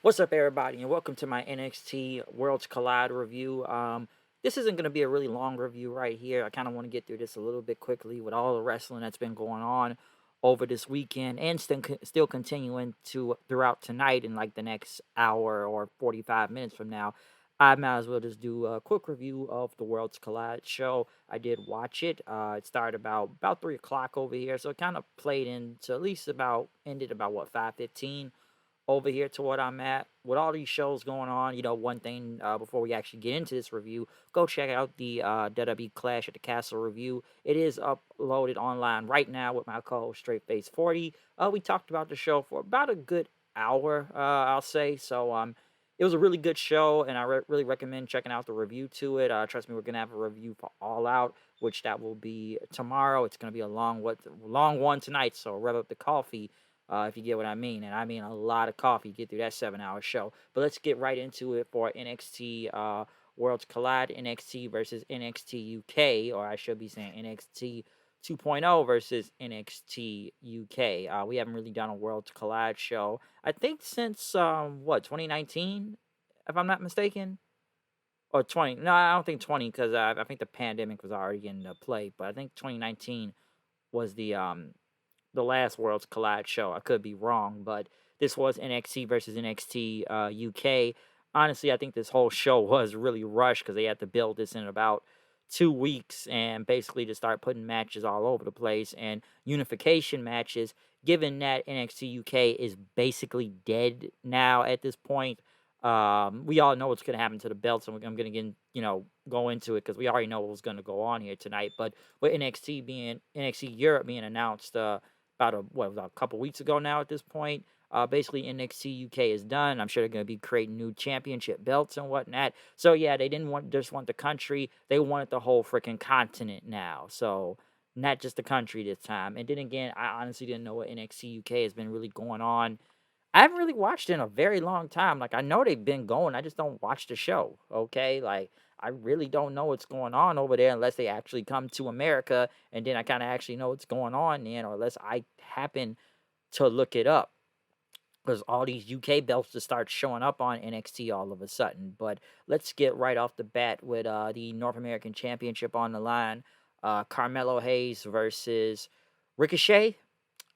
What's up, everybody, and welcome to my NXT Worlds Collide review. This isn't going to be a really long review right here. I kind of want to get through this a little bit quickly with all the wrestling that's been going on over this weekend and still continuing to throughout tonight in like the next hour or 45 minutes from now. I might as well just do a quick review of the Worlds Collide show. I did watch it. It started about 3 o'clock over here, so it kind of played into at least ended about what 5:15 over here to what I'm at. With all these shows going on, one thing before we actually get into this review, go check out the WWE Clash at the Castle review. It is uploaded online right now with my co-host Straight Face 40. We talked about the show for about a good hour, I'll say. So it was a really good show, and I really recommend checking out the review to it. Trust me, we're gonna have a review for All Out, which that will be tomorrow. It's gonna be a long one tonight. So rev up the coffee, if you get what I mean. And I mean a lot of coffee to get through that 7 hour show. But let's get right into it for NXT Worlds Collide, NXT versus NXT UK, or I should be saying NXT 2.0 versus NXT UK. We haven't really done a Worlds Collide show, I think, since 2019, if I'm not mistaken. Or 20. No, I don't think 20, because I think the pandemic was already in play. But I think 2019 was the last Worlds Collide show. I could be wrong, but this was NXT versus NXT UK. Honestly, I think this whole show was really rushed because they had to build this in about 2 weeks and basically just start putting matches all over the place and unification matches. Given that NXT UK is basically dead now at this point, we all know what's going to happen to the belts, and I'm going to go into it because we already know what was going to go on here tonight. But with NXT Europe being announced a couple weeks ago now at this point. Basically, NXT UK is done. I'm sure they're going to be creating new championship belts and whatnot. So, yeah, they didn't just want the country. They wanted the whole freaking continent now. So, not just the country this time. And then again, I honestly didn't know what NXT UK has been really going on. I haven't really watched it in a very long time. Like, I know they've been going. I just don't watch the show, okay? Like, I really don't know what's going on over there unless they actually come to America, and then I kind of actually know what's going on then, or unless I happen to look it up. Because all these UK belts just start showing up on NXT all of a sudden. But let's get right off the bat with the North American Championship on the line. Carmelo Hayes versus Ricochet.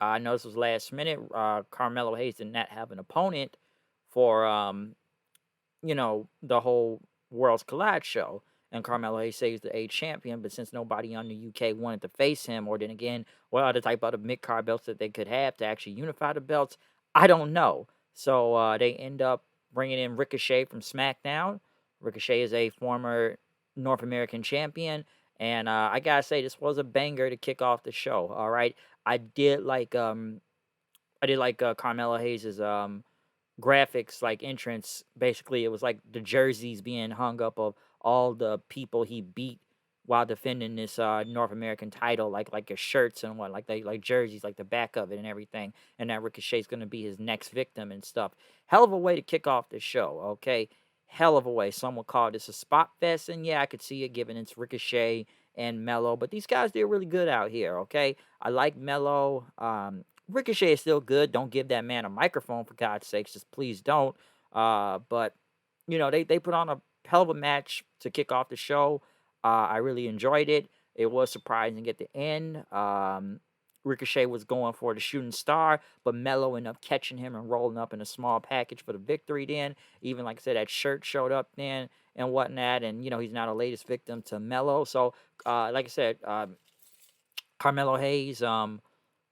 I know this was last minute. Carmelo Hayes did not have an opponent for the whole Worlds Collide show. And Carmelo Hayes saves the A champion, but since nobody on the UK wanted to face him, or then again, what other type of mid card belts that they could have to actually unify the belts, I don't know. So they end up bringing in Ricochet from SmackDown. Ricochet is a former North American champion, and I gotta say this was a banger to kick off the show. All right, I did like Carmelo Hayes's graphics, like entrance. Basically, it was like the jerseys being hung up of all the people he beat while defending this North American title, like your shirts and what, like jerseys, like the back of it and everything. And that Ricochet's gonna be his next victim and stuff. Hell of a way to kick off the show, okay? Hell of a way. Some would call this a spot fest, and yeah, I could see it given it's Ricochet and Mello, but these guys did really good out here, okay? I like Mello. Ricochet is still good. Don't give that man a microphone, for God's sakes. Just please don't. But they put on a hell of a match to kick off the show. I really enjoyed it. It was surprising at the end. Ricochet was going for the shooting star, but Mello ended up catching him and rolling up in a small package for the victory then. Even, like I said, that shirt showed up then and whatnot. And, he's now the latest victim to Mello. So, like I said, Carmelo Hayes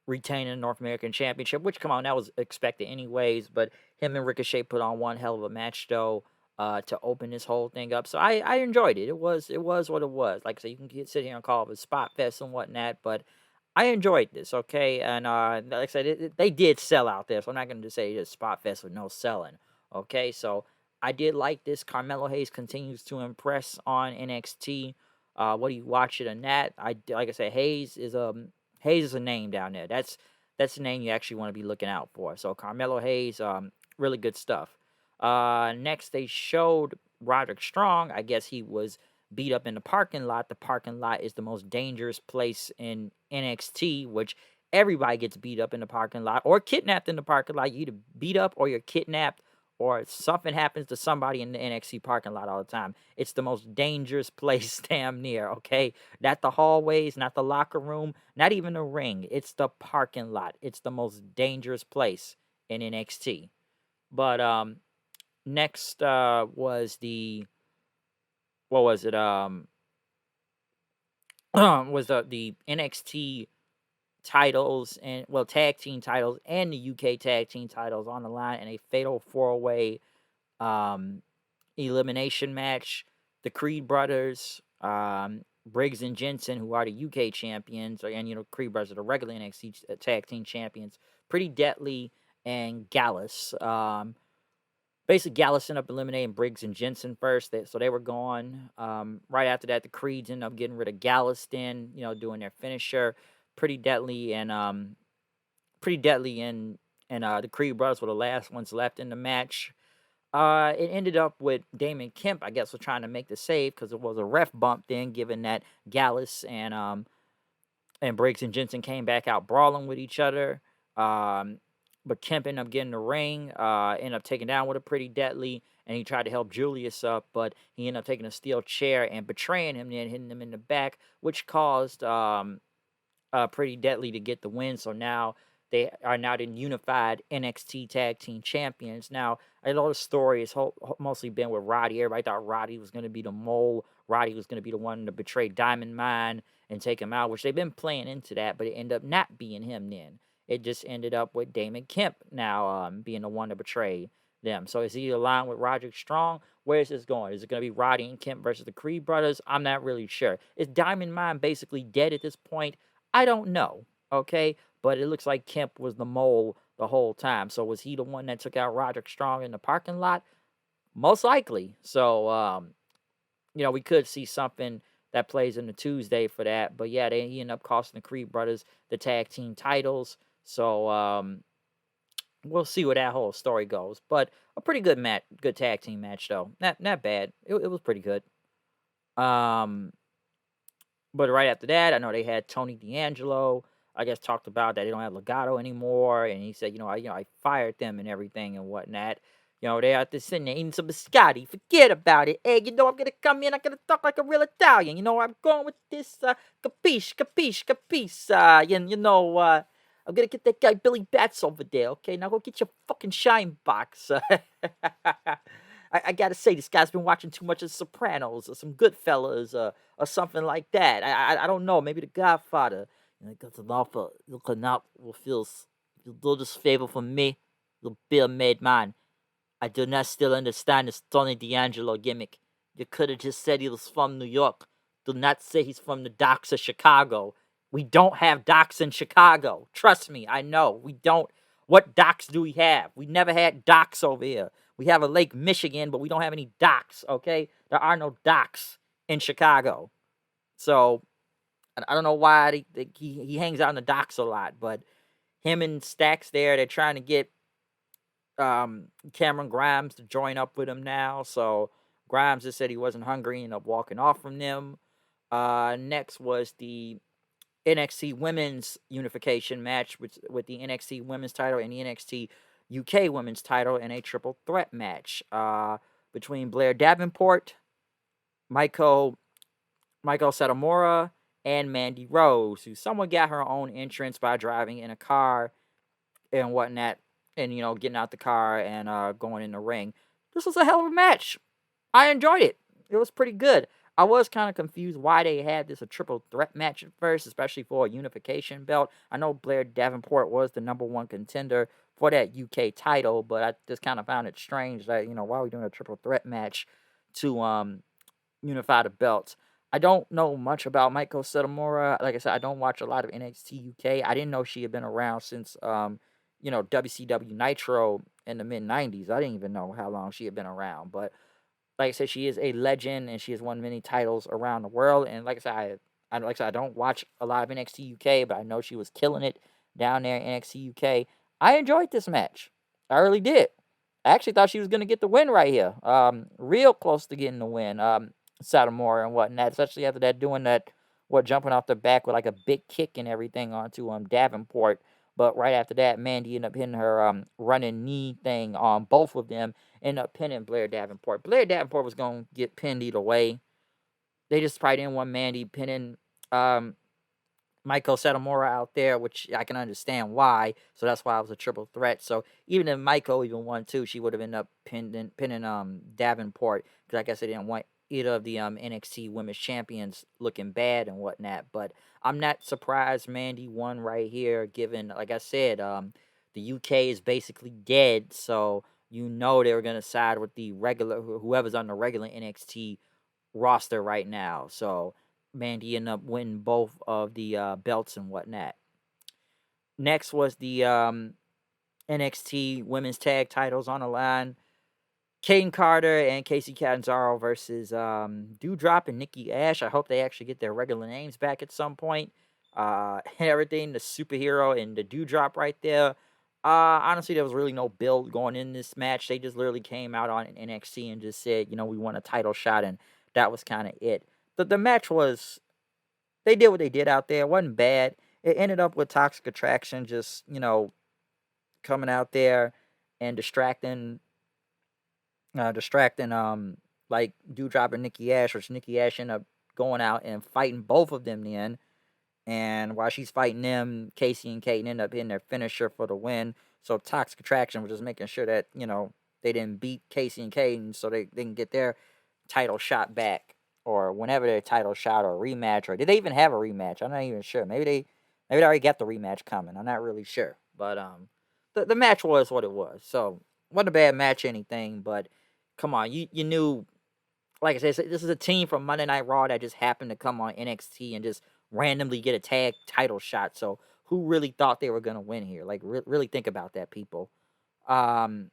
retaining the North American Championship, which, come on, that was expected anyways. But him and Ricochet put on one hell of a match, though, to open this whole thing up. So I enjoyed it. It was what it was. Like I said, you can sit here and call it a spot fest and whatnot, but I enjoyed this, okay? And like I said, they did sell out there, so I'm not going to just say it's spot fest with no selling, okay? So I did like this. Carmelo Hayes continues to impress on NXT. What do you watch it on that? Like I said, Hayes is a name down there. That's the name you actually want to be looking out for. So Carmelo Hayes, really good stuff. Next, they showed Roderick Strong. I guess he was beat up in the parking lot. The parking lot is the most dangerous place in NXT, which everybody gets beat up in the parking lot or kidnapped in the parking lot. You either beat up or you're kidnapped or something happens to somebody in the NXT parking lot all the time. It's the most dangerous place damn near, okay? Not the hallways, not the locker room, not even the ring. It's the parking lot. It's the most dangerous place in NXT. But next was the what was it? Was the NXT titles and tag team titles and the UK tag team titles on the line in a fatal 4-way um elimination match. The Creed brothers, Briggs and Jensen, who are the UK champions, and Creed brothers are the regular NXT tag team champions. Pretty Deadly and Gallus. Basically, Gallus ended up eliminating Briggs and Jensen first, so they were gone. Right after that, the Creeds ended up getting rid of Gallus, then doing their finisher. Pretty Deadly and the Creed brothers were the last ones left in the match. It ended up with Damon Kemp, I guess, was trying to make the save because it was a ref bump then, given that Gallus and Briggs and Jensen came back out brawling with each other. But Kemp ended up getting the ring, ended up taking down with a Pretty Deadly, and he tried to help Julius up, but he ended up taking a steel chair and betraying him and hitting him in the back, which caused Pretty Deadly to get the win. So now they are now the unified NXT Tag Team Champions. Now, I know the story has mostly been with Roddy. Everybody thought Roddy was going to be the mole. Roddy was going to be the one to betray Diamond Mine and take him out, which they've been playing into that, but it ended up not being him then. It just ended up with Damon Kemp now being the one to betray them. So is he aligned with Roderick Strong? Where is this going? Is it going to be Roddy and Kemp versus the Creed brothers? I'm not really sure. Is Diamond Mine basically dead at this point? I don't know, okay? But it looks like Kemp was the mole the whole time. So was he the one that took out Roderick Strong in the parking lot? Most likely. So, we could see something that plays into Tuesday for that. But yeah, he ended up costing the Creed brothers the tag team titles. So, we'll see where that whole story goes. But a pretty good match, good tag team match though. Not bad. It was pretty good. Um, But right after that, I know they had Tony D'Angelo. I guess talked about that they don't have Legato anymore, and he said, I fired them and everything and whatnot. They out there sitting there eating some biscotti. Forget about it. Hey, I'm gonna come in. I'm gonna talk like a real Italian. I'm going with this. Capiche, capiche, capiche. I'm gonna get that guy Billy Bats over there. Okay, now go get your fucking shine box. I gotta say, this guy's been watching too much of Sopranos or some Goodfellas or something like that. I don't know. Maybe The Godfather. That's an offer. You cannot refuse. You do this favor for me, you'll be a made man. I do not still understand this Tony D'Angelo gimmick. You could have just said he was from New York. Do not say he's from the docks of Chicago. We don't have docks in Chicago. Trust me, I know. We don't. What docks do we have? We never had docks over here. We have a Lake Michigan, but we don't have any docks, okay? There are no docks in Chicago. So, I don't know why he hangs out in the docks a lot, but him and Stacks there, they're trying to get Cameron Grimes to join up with him now. So, Grimes just said he wasn't hungry and ended up walking off from them. Next was the NXT Women's Unification match with the NXT Women's title and the NXT UK Women's title in a triple threat match between Blair Davenport, Meiko Satomura, and Mandy Rose, who somewhat got her own entrance by driving in a car and whatnot, and getting out the car and going in the ring. This was a hell of a match. I enjoyed it. It was pretty good. I was kind of confused why they had this a triple threat match at first, especially for a unification belt. I know Blair Davenport was the number one contender for that UK title, but I just kind of found it strange that, why are we doing a triple threat match to unify the belts? I don't know much about Meiko Satomura. Like I said, I don't watch a lot of NXT UK. I didn't know she had been around since WCW Nitro in the mid 90s. I didn't even know how long she had been around, but like I said, she is a legend and she has won many titles around the world. And like I said, I don't watch a lot of NXT UK, but I know she was killing it down there in NXT UK. I enjoyed this match. I really did. I actually thought she was gonna get the win right here. Real close to getting the win. Satomura and whatnot, especially after that jumping off the back with like a big kick and everything onto Davenport. But right after that, Mandy ended up hitting her running knee thing on both of them, ended up pinning Blair Davenport. Blair Davenport was going to get pinned either way. They just probably didn't want Mandy pinning um, Meiko Satomura out there, which I can understand why. So that's why it was a triple threat. So even if Meiko even won too, she would have ended up pinning Davenport, because I guess they didn't want either of the NXT Women's Champions looking bad and whatnot. But I'm not surprised Mandy won right here, given, like I said, the UK is basically dead. So you know they were gonna side with the regular whoever's on the regular NXT roster right now. So Mandy ended up winning both of the belts and whatnot. Next was the NXT Women's Tag Titles on the line. Kane Carter and Casey Catanzaro versus Dewdrop and Nikki Ash. I hope they actually get their regular names back at some point. Everything, the superhero and the Dewdrop right there. Honestly, there was really no build going in this match. They just literally came out on NXT and just said, we want a title shot, and that was kind of it. The match was, they did what they did out there. It wasn't bad. It ended up with Toxic Attraction just, coming out there and distracting like Dewdrop and Nikki Ash, which Nikki Ash ended up going out and fighting both of them then. And while she's fighting them, Casey and Kate end up hitting their finisher for the win. So Toxic Attraction was just making sure that, they didn't beat Casey and Kate, so they can get their title shot back, or whenever their title shot or rematch, or did they even have a rematch? I'm not even sure. Maybe they already got the rematch coming. I'm not really sure. But the match was what it was. So wasn't a bad match or anything, but come on, you knew, like I said, this is a team from Monday Night Raw that just happened to come on NXT and just randomly get a tag title shot. So who really thought they were gonna win here? Like, really think about that, people. Um,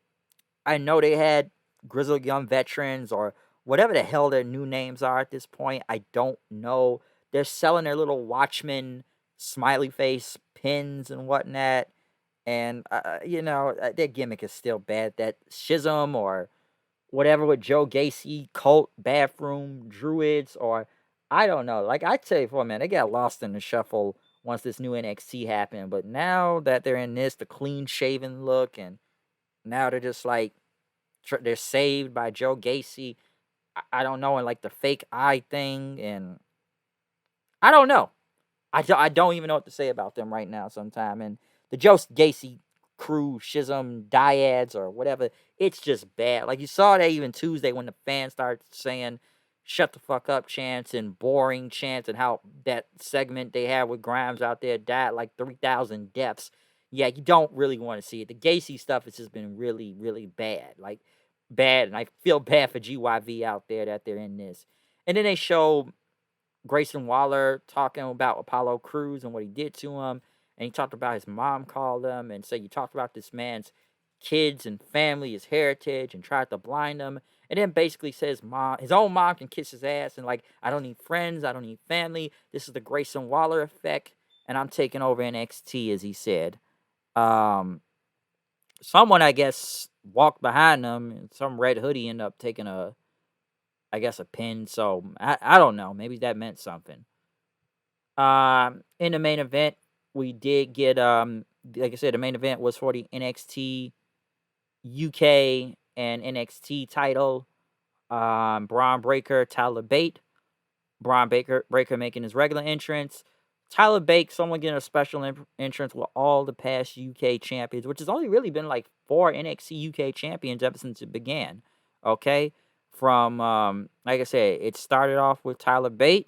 I know they had grizzled young veterans or whatever the hell their new names are at this point. I don't know. They're selling their little Watchmen smiley face pins and whatnot. And, their gimmick is still bad. That Schism or whatever with Joe Gacy, Cult, Bathroom, Druids, or I don't know. Like, I tell you for a minute, they got lost in the shuffle once this new NXT happened. But now that they're in this, the clean shaven look, and now they're just like, they're saved by Joe Gacy. I don't know, and like the fake eye thing, and I don't know. I don't even know what to say about them right now sometime. And the Joe Gacy crew, Schism, Dyads, or whatever, it's just bad. Like, you saw that even Tuesday when the fans started saying shut the fuck up chants and boring chants, and how that segment they had with Grimes out there died like 3,000 deaths. Yeah, you don't really want to see it. The Gacy stuff has just been really, really bad. Like, bad. And I feel bad for GYV out there that they're in this. And then they show Grayson Waller talking about Apollo Crews and what he did to him. And he talked about his mom called him and said, you talked about this man's kids and family, his heritage, and tried to blind him. And then basically says his own mom can kiss his ass, and like, I don't need friends, I don't need family. This is the Grayson Waller effect, and I'm taking over NXT, as he said. Someone, I guess, walked behind him, and some red hoodie ended up taking a pin. So I don't know. Maybe that meant something. In the main event, we did get like I said, the main event was for the NXT UK and NXT title. Braun Breaker, Tyler Bate. Breaker making his regular entrance. Tyler Bate, someone getting a special entrance with all the past UK champions, which has only really been like 4 NXT UK champions ever since it began. Okay, from like I said, it started off with Tyler Bate,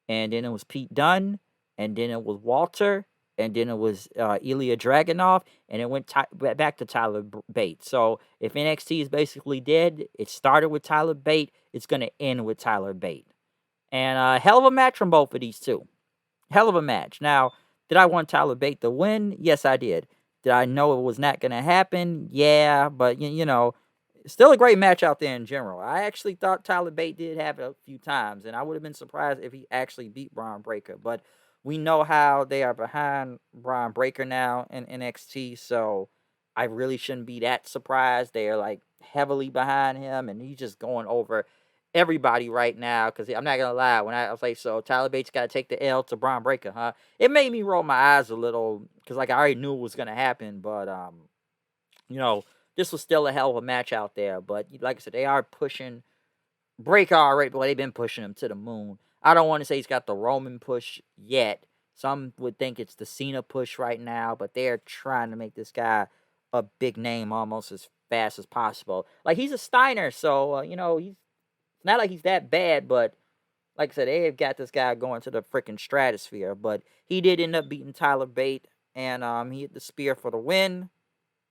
and then it was Pete Dunne, and then it was Walter, and then it was Ilya Dragunov, and it went back to Tyler Bate. So if NXT is basically dead, it started with Tyler Bate, it's going to end with Tyler Bate. And a hell of a match from both of these two. Hell of a match. Now, did I want Tyler Bate to win? Yes, I did. Did I know it was not going to happen? Yeah, but, still a great match out there in general. I actually thought Tyler Bate did have it a few times, and I would have been surprised if he actually beat Braun Breaker. But we know how they are behind Braun Breaker now in NXT, so I really shouldn't be that surprised. They are, like, heavily behind him, and he's just going over everybody right now, because I'm not gonna lie, when I was like, so Tyler Bates got to take the L to Braun Breaker, huh? It made me roll my eyes a little because like I already knew it was gonna happen, but you know, this was still a hell of a match out there. But like I said, they are pushing Breaker already, but they've been pushing him to the moon. I don't want to say he's got the Roman push yet. Some would think it's the Cena push right now, but they're trying to make this guy a big name almost as fast as possible. Like he's a Steiner, so he's not like he's that bad, but like I said, they have got this guy going to the freaking stratosphere. But he did end up beating Tyler Bate, and he hit the spear for the win.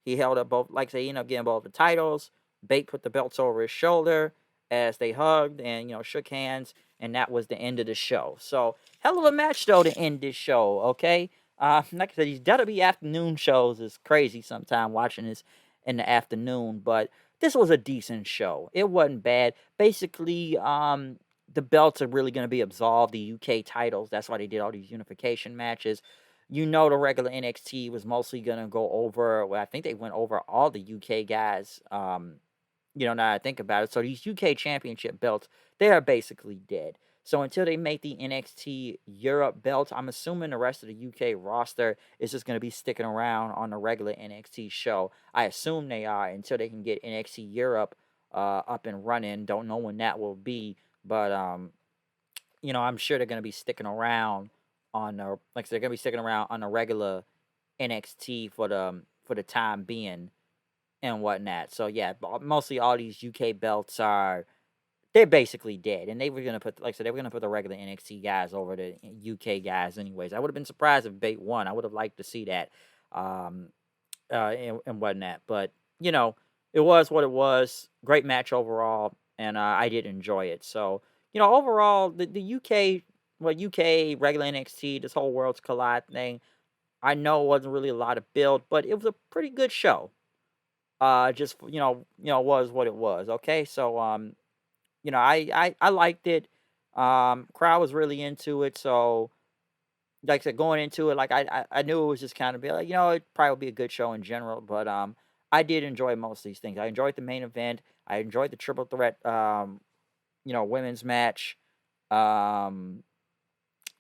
He held up both, like I say, he ended up getting both the titles. Bate put the belts over his shoulder as they hugged and, shook hands, and that was the end of the show. So, hell of a match, though, to end this show, okay? Like I said, these WWE afternoon shows is crazy sometimes watching this in the afternoon, but this was a decent show. It wasn't bad. Basically, the belts are really going to be absolved, the UK titles. That's why they did all these unification matches. The regular NXT was mostly gonna go over. Well, I think they went over all the UK guys. Now I think about it. So these UK Championship belts, they are basically dead. So until they make the NXT Europe belts, I'm assuming the rest of the UK roster is just gonna be sticking around on the regular NXT show. I assume they are until they can get NXT Europe up and running. Don't know when that will be, but I'm sure they're gonna be sticking around on the like I said, they're gonna be sticking around on the regular NXT for the time being and whatnot. So yeah, mostly all these UK belts they're basically dead, and they were gonna put like I said they were gonna put the regular NXT guys over the UK guys anyways. I would have been surprised if Bate won. I would have liked to see that. Um, and whatnot. But it was what it was. Great match overall, and I did enjoy it. So overall, the UK, UK regular NXT, this whole Worlds Collide thing, I know it wasn't really a lot of build, but it was a pretty good show. Just was what it was. Okay, so I liked it. Crowd was really into it, so like I said, going into it, like I knew it was just kind of be like, it probably would be a good show in general, but I did enjoy most of these things. I enjoyed the main event. I enjoyed the triple threat, women's match. Um,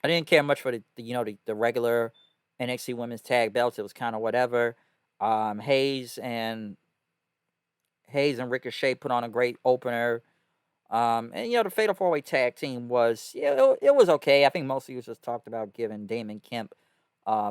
I didn't care much for the regular NXT women's tag belts. It was kind of whatever. Hayes and Ricochet put on a great opener. And the Fatal 4-Way Tag Team was, it was okay. I think mostly it was just talked about giving Damon Kemp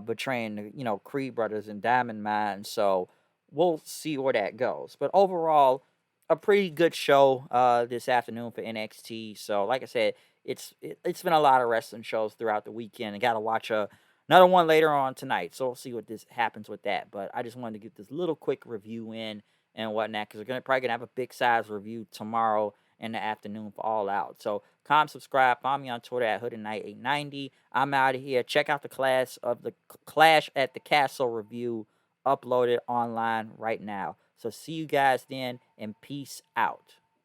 betraying the, Creed brothers and Diamond Mine. So we'll see where that goes. But overall, a pretty good show this afternoon for NXT. So like I said, it's been a lot of wrestling shows throughout the weekend. I got to watch another one later on tonight. So we'll see what this happens with that. But I just wanted to get this little quick review in and whatnot because we're probably gonna have a big size review tomorrow in the afternoon for All Out. So comment, subscribe, follow me on Twitter at HoodandKnight890. I'm out of here. Check out the Clash at the Castle review uploaded online right now. So see you guys then, and peace out.